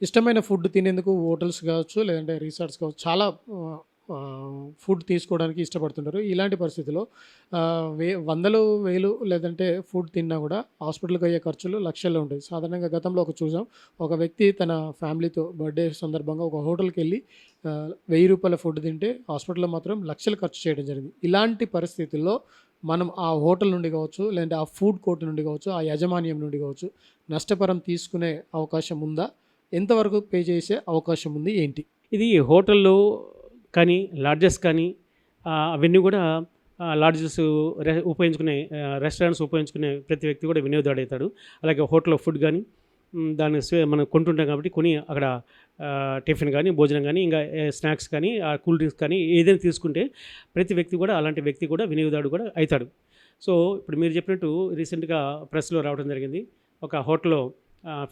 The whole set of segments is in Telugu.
ఇష్టమైన ఫుడ్ తినేందుకు హోటల్స్ కావచ్చు, లేదంటే రిసార్ట్స్ కావచ్చు, చాలా ఫుడ్ తీసుకోవడానికి ఇష్టపడుతుంటారు. ఇలాంటి పరిస్థితిలో వందలు, వేలు లేదంటే ఫుడ్ తిన్నా గూడా హాస్పిటల్‌కి అయ్యే ఖర్చులు లక్షల్లో ఉంటాయి. సాధారణంగా గతంలో చూసాం. ఒక వ్యక్తి తన ఫ్యామిలీతో బర్త్‌డే సందర్భంగా ఒక హోటల్‌కెళ్ళి రూ. 1000 ఫుడ్ తింటే హాస్పిటల్‌లో మాత్రం లక్షలు ఖర్చు చేయడం జరిగింది. ఇలాంటి పరిస్థితుల్లో మనం ఆ హోటల్ నుండి కావచ్చు, లేదంటే ఆ ఫుడ్ కోర్ట్ నుండి కావచ్చు, ఆ యాజమాన్యం నుండి కావచ్చు, నష్టపరం తీసుకునే అవకాశం ఉందా? ఎంతవరకు పే చేసే అవకాశం ఉంది? ఏంటి? ఇది హోటల్‌లో కానీ, లాడ్జెస్ కానీ అవన్నీ గూడా లాడ్జెస్ ఉపయోగించుకునే రెస్టారెంట్స్ ఉపయోగించుకునే ప్రతి వ్యక్తి కూడా వినియోగదారుడైతాడు. అలాగే హోటల్‌లో ఫుడ్ గానీ, దాన్ని మనం కొంటుంటాం కాబట్టి కొని అక్కడ టిఫిన్ గానీ, భోజనం గానీ, ఇంకా స్నాక్స్ కానీ, కూల్ డ్రింక్స్ కానీ ఏదైనా తీసుకుంటే ప్రతి వ్యక్తి కూడా అలాంటి వ్యక్తి కూడా వినియోగదారుడు కూడా అయితాడు. సో, ఇప్పుడు మీరు చెప్పినట్టు రీసెంట్‌గా ప్రెస్‌లో రావడం జరిగింది. ఒక హోటల్‌లో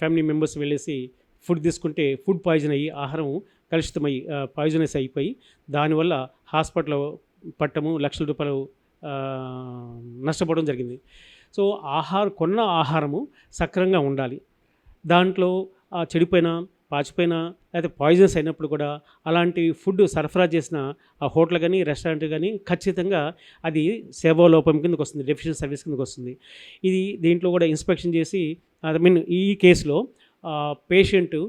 ఫ్యామిలీ మెంబర్స్ వెళ్ళేసి ఫుడ్ తీసుకుంటే ఫుడ్ పాయిజన్ అయ్యి ఆహారం కలుషితమయ్యి పాయిజనస్ అయిపోయి దానివల్ల హాస్పిటల్‌లో పట్టము లక్షల రూపాయలు నష్టపోవడం జరిగింది. సో, కొన్న ఆహారము సక్రమంగా ఉండాలి. దాంట్లో చెడిపోయిన, పాచిపోయిన లేకపోతే పాయిజనస్ అయినప్పుడు కూడా అలాంటి ఫుడ్ సరఫరా చేసిన ఆ హోటల్ గానీ, రెస్టారెంట్ గానీ ఖచ్చితంగా అది సేవా లోపం కిందకొస్తుంది. Deficient service కిందకొస్తుంది. దీంట్లో కూడా ఇన్స్పెక్షన్ చేసి ఈ కేసులో పేషెంటు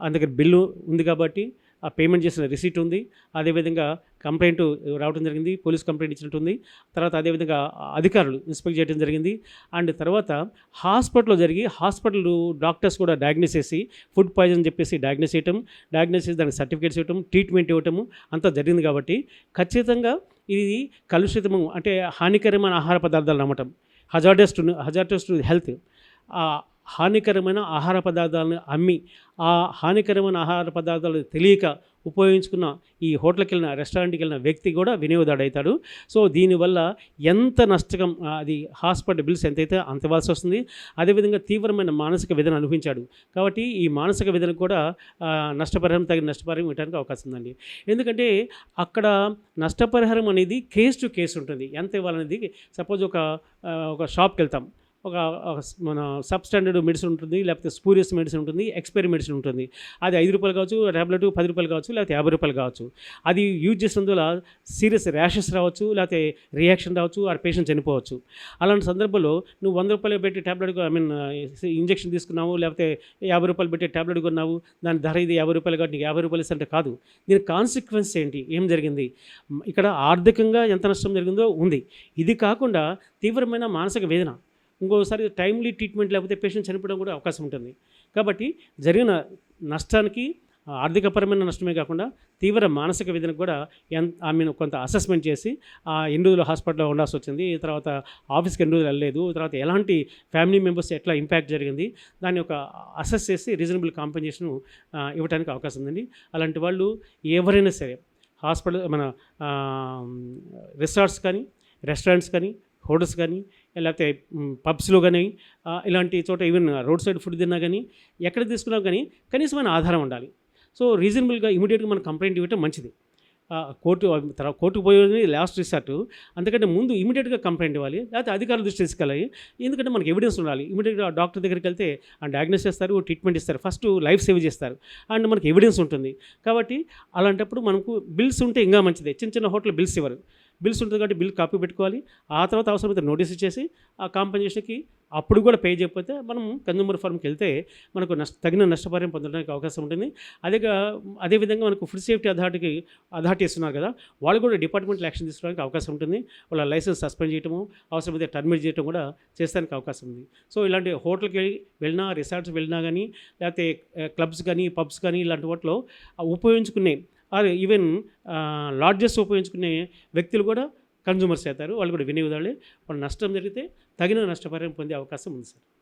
దగ్గర బిల్లు ఉంది కాబట్టి ఆ పేమెంట్ చేసిన రిసీట్ ఉంది. అదేవిధంగా కంప్లెయింట్ రావడం జరిగింది. పోలీస్ కంప్లెయింట్ ఇచ్చినట్టుంది. తర్వాత అదేవిధంగా అధికారులు ఇన్స్పెక్ట్ చేయడం జరిగింది. అండ్ తర్వాత హాస్పిటల్‌లో హాస్పిటల్ డాక్టర్స్ కూడా డయాగ్నోస్ చేసి ఫుడ్ పాయిజన్ అని చెప్పేసి డయాగ్నోస్ చేయటం, డయాగ్నోస్ చేసి దానికి సర్టిఫికేట్స్ ఇవ్వటం, ట్రీట్మెంట్ ఇవ్వటము అంతా జరిగింది కాబట్టి ఖచ్చితంగా ఇది కలుషితము అంటే హానికరమైన ఆహార పదార్థాలను అమ్మటం హజార్డస్ టు హెల్త్. హానికరమైన ఆహార పదార్థాలను అమ్మి, ఆ హానికరమైన ఆహార పదార్థాలు తెలియక ఉపయోగించుకున్న ఈ హోటల్‌కెళ్ళిన, రెస్టారెంట్‌కెళ్ళిన వ్యక్తి కూడా వినియోగదారుడైతాడు. సో, దీనివల్ల ఎంత నష్టం అది హాస్పిటల్ బిల్స్ ఎంతైతే అంత ఇవ్వాల్సొస్తుంది. అదేవిధంగా తీవ్రమైన మానసిక వేదన అనుభవించాడు. కాబట్టి ఈ మానసిక వేదనకు కూడా తగిన నష్టపరిహారం ఇవ్వడానికి అవకాశం ఉందండి. ఎందుకంటే అక్కడ నష్టపరిహారం అనేది కేస్ టు కేస్ ఉంటుంది. ఎంత ఇవ్వాలనేది సపోజ్ ఒక షాప్‌కెళ్తాం. ఒక మన సబ్ స్టాండర్డ్ మెడిసిన్ ఉంటుంది, లేకపోతే స్పూరియస్ మెడిసిన్ ఉంటుంది, ఎక్స్‌పైరీ మెడిసిన్ ఉంటుంది. అది రూ. 5 కావచ్చు, టాబ్లెట్ రూ. 10 కావచ్చు, లేకపోతే రూ. 50 కావచ్చు. అది యూజ్ చేసినందువల్ల సీరియస్ ర్యాషెస్ రావచ్చు, లేకపోతే రియాక్షన్ రావచ్చు, ఆ పేషెంట్ చనిపోవచ్చు. అలాంటి సందర్భంలో నువ్వు రూ. 100 పెట్టి టాబ్లెట్ ఇంజెక్షన్ తీసుకున్నావు, లేకపోతే రూ. 50 పెట్టి టాబ్లెట్ కొన్నావు, దాని ధర ఇది రూ. 50 కాబట్టి నీకు రూ. 50 అంటే కాదు. దీని కాన్సిక్వెన్స్ ఏంటి? ఏం జరిగింది? ఇక్కడ ఆర్థికంగా ఎంత నష్టం జరిగిందో ఉంది. ఇది కాకుండా తీవ్రమైన మానసిక వేదన, ఇంకోసారి టైమ్లీ ట్రీట్మెంట్ లేకపోతే పేషెంట్ చనిపోవడం కూడా అవకాశం ఉంటుంది. కాబట్టి జరిగిన నష్టానికి ఆర్థికపరమైన నష్టమే కాకుండా తీవ్ర మానసిక వేదనకు కూడా ఆమెను కొంత అసెస్మెంట్ చేసి ఎన్ని రోజులు హాస్పిటల్లో ఉండాల్సి వచ్చింది, తర్వాత ఆఫీస్కి ఎన్ని రోజులు వెళ్ళలేదు, తర్వాత ఎలాంటి ఫ్యామిలీ మెంబర్స్ ఎట్లా ఇంపాక్ట్ జరిగింది, దాన్ని ఒక అసెస్ చేసి రీజనబుల్ కాంపెన్సేషన్ ఇవ్వడానికి అవకాశం ఉందండి. అలాంటి వాళ్ళు ఎవరైనా సరే రిసార్ట్స్ కానీ, రెస్టారెంట్స్ కానీ, హోటల్స్ కానీ, లేకపోతే పబ్స్‌లో కానీ ఇలాంటి చోట ఈవెన్ రోడ్ సైడ్ ఫుడ్ తిన్నా కానీ, ఎక్కడ తీసుకున్నా కానీ కనీసమైన ఆధారం ఉండాలి. సో, రీజనబుల్‌గా ఇమ్మీడియేట్‌గా మనం కంప్లెయింట్ ఇవ్వటం మంచిది. కోర్టుకు పోయేది లాస్ట్ రిసార్ట్. అందుకంటే ముందు ఇమ్మీడియేట్‌గా కంప్లెయింట్ ఇవ్వాలి. లేకపోతే అధికారుల దృష్టికి తీసుకెళ్ళాలి. ఎందుకంటే మనకు ఎవిడెన్స్ ఉండాలి. ఇమ్మీడియేట్‌గా డాక్టర్ దగ్గరికి వెళ్తే డయాగ్నోస్ చేస్తారు, ట్రీట్మెంట్ ఇస్తారు. ఫస్ట్ లైఫ్ సేవ్ చేస్తారు. అండ్ మనకు ఎవిడెన్స్ ఉంటుంది. కాబట్టి అలాంటప్పుడు మనకు బిల్స్ ఉంటే ఇంకా మంచిదే. చిన్న చిన్న హోటల్ బిల్స్ ఇవ్వరు. బిల్స్ ఉంటుంది కాబట్టి బిల్ కాపీ పెట్టుకోవాలి. ఆ తర్వాత అవసరమైతే నోటీస్ ఇచ్చేసి ఆ కాంపెన్సేషన్‌కి అప్పుడు కూడా పే చేయకపోతే మనం కన్జ్యూమర్ ఫార్మ్‌కి వెళ్తే మనకు తగిన నష్టపరిహారం పొందడానికి అవకాశం ఉంటుంది. అదేవిధంగా మనకు ఫుడ్ సేఫ్టీ అథారిటీ ఇస్తున్నారు కదా, వాళ్ళు కూడా డిపార్ట్మెంటల్ యాక్షన్ తీసుకోవడానికి అవకాశం ఉంటుంది. వాళ్ళ లైసెన్స్ సస్పెండ్ చేయటము, అవసరమైతే టర్మినేట్ చేయడం కూడా చేస్తానికి అవకాశం ఉంది. సో, ఇలాంటి హోటల్‌కి వెళ్ళినా, రిసార్ట్స్‌కి వెళ్ళినా కానీ, లేకపోతే క్లబ్స్ కానీ, పబ్స్ కానీ ఇలాంటి వాటిలో ఉపయోగించుకునే ఈవెన్ లాడ్జెస్ ఉపయోగించుకునే వ్యక్తులు కూడా కన్జ్యూమర్స్ అవుతారు. వాళ్ళు కూడా వినియోగదారులే. వాళ్ళు నష్టం జరిగితే తగిన నష్టపరిహారం పొందే అవకాశం ఉంది సార్.